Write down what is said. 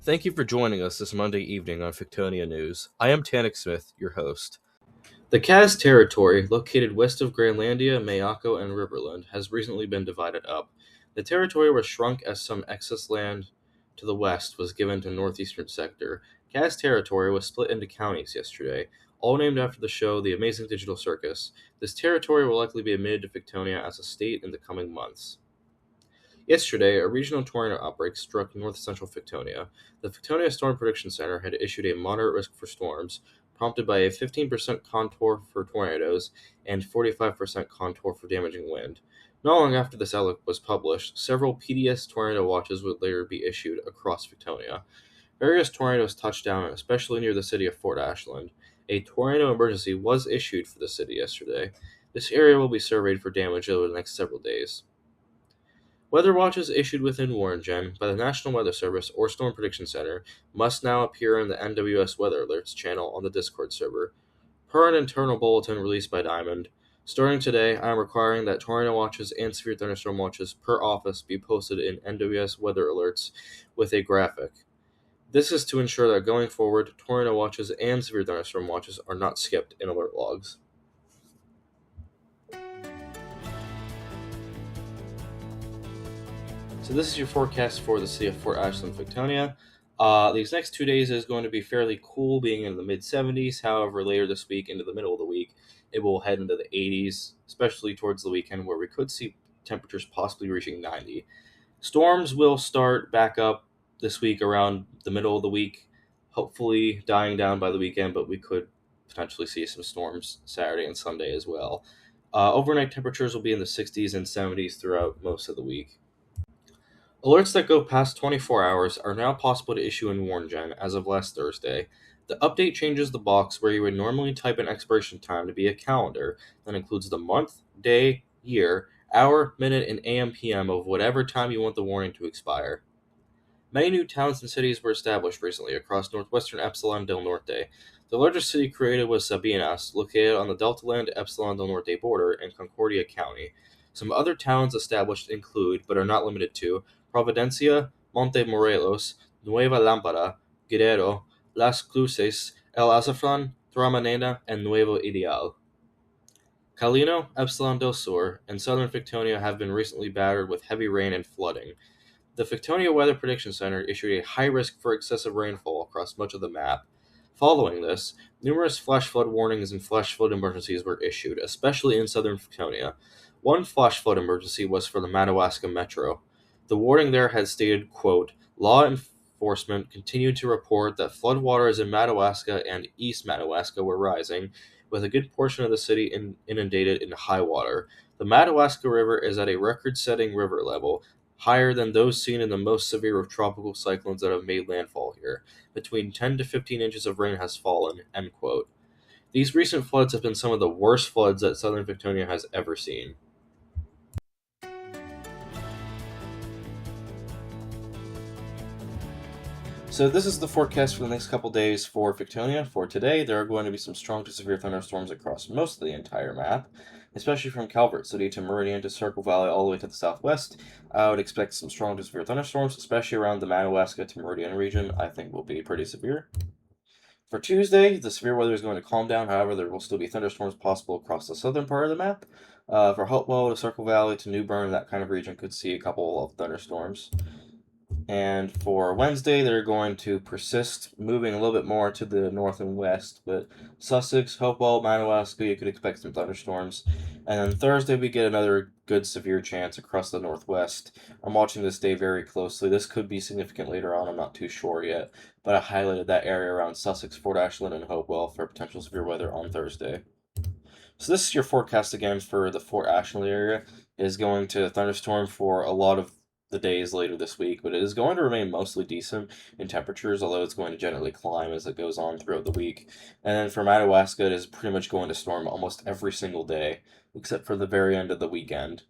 Thank you for joining us this Monday evening on Fictonia News. I am Tanik Smith, your host. The Kaz territory, located west of Granlandia, Mayako, and Riverland, has recently been divided up. The territory was shrunk as some excess land to the west was given to northeastern sector. Kaz territory was split into counties yesterday, all named after the show The Amazing Digital Circus. This territory will likely be admitted to Fictonia as a state in the coming months. Yesterday, a regional tornado outbreak struck north-central Fictonia. The Fictonia Storm Prediction Center had issued a moderate risk for storms, prompted by a 15% contour for tornadoes and 45% contour for damaging wind. Not long after this outlook was published, several PDS tornado watches would later be issued across Fictonia. Various tornadoes touched down, especially near the city of Fort Ashland. A tornado emergency was issued for the city yesterday. This area will be surveyed for damage over the next several days. Weather watches issued within Warringen by the National Weather Service or Storm Prediction Center must now appear in the NWS Weather Alerts channel on the Discord server. Per an internal bulletin released by Diamond, starting today, I am requiring that tornado watches and severe thunderstorm watches per office be posted in NWS Weather Alerts with a graphic. This is to ensure that going forward, tornado watches and severe thunderstorm watches are not skipped in alert logs. So this is your forecast for the city of Fort Ashland, Fictonia. These next 2 days is going to be fairly cool, being in the mid-70s. However, later this week, into the middle of the week, it will head into the 80s, especially towards the weekend, where we could see temperatures possibly reaching 90. Storms will start back up this week around the middle of the week, hopefully dying down by the weekend, but we could potentially see some storms Saturday and Sunday as well. Overnight temperatures will be in the 60s and 70s throughout most of the week. Alerts that go past 24 hours are now possible to issue in Warringen as of last Thursday. The update changes the box where you would normally type an expiration time to be a calendar that includes the month, day, year, hour, minute, and AM/PM of whatever time you want the warning to expire. Many new towns and cities were established recently across northwestern Epsilon del Norte. The largest city created was Sabinas, located on the Deltaland Epsilon del Norte border in Concordia County. Some other towns established include, but are not limited to, Providencia, Monte Morelos, Nueva Lámpara, Guerrero, Las Cruces, El Azafrán, Tramanena, and Nuevo Ideal. Calino, Epsilon del Sur, and southern Fictonia have been recently battered with heavy rain and flooding. The Fictonia Weather Prediction Center issued a high risk for excessive rainfall across much of the map. Following this, numerous flash flood warnings and flash flood emergencies were issued, especially in southern Fictonia. One flash flood emergency was for the Madawaska Metro. The warning there had stated, quote, "Law enforcement continued to report that floodwaters in Madawaska and East Madawaska were rising, with a good portion of the city inundated in high water. The Madawaska River is at a record-setting river level, higher than those seen in the most severe of tropical cyclones that have made landfall here. Between 10 to 15 inches of rain has fallen," end quote. These recent floods have been some of the worst floods that southern Fictonia has ever seen. So this is the forecast for the next couple days for Fictonia. For today, there are going to be some strong to severe thunderstorms across most of the entire map, especially from Calvert City to Meridian to Circle Valley all the way to the southwest. I would expect some strong to severe thunderstorms, especially around the Madawaska to Meridian region. I think will be pretty severe. For Tuesday, the severe weather is going to calm down. However, there will still be thunderstorms possible across the southern part of the map. For Hopewell to Circle Valley to New Bern, that kind of region could see a couple of thunderstorms. And for Wednesday, they're going to persist, moving a little bit more to the north and west. But Sussex, Hopewell, Madawaska, you could expect some thunderstorms. And then Thursday, we get another good severe chance across the northwest. I'm watching this day very closely. This could be significant later on. I'm not too sure yet. But I highlighted that area around Sussex, Fort Ashland, and Hopewell for potential severe weather on Thursday. So this is your forecast again for the Fort Ashland area. It is going to thunderstorm for a lot of the days later this week, but it is going to remain mostly decent in temperatures, although it's going to generally climb as it goes on throughout the week. And then for Madawaska, it is pretty much going to storm almost every single day, except for the very end of the weekend.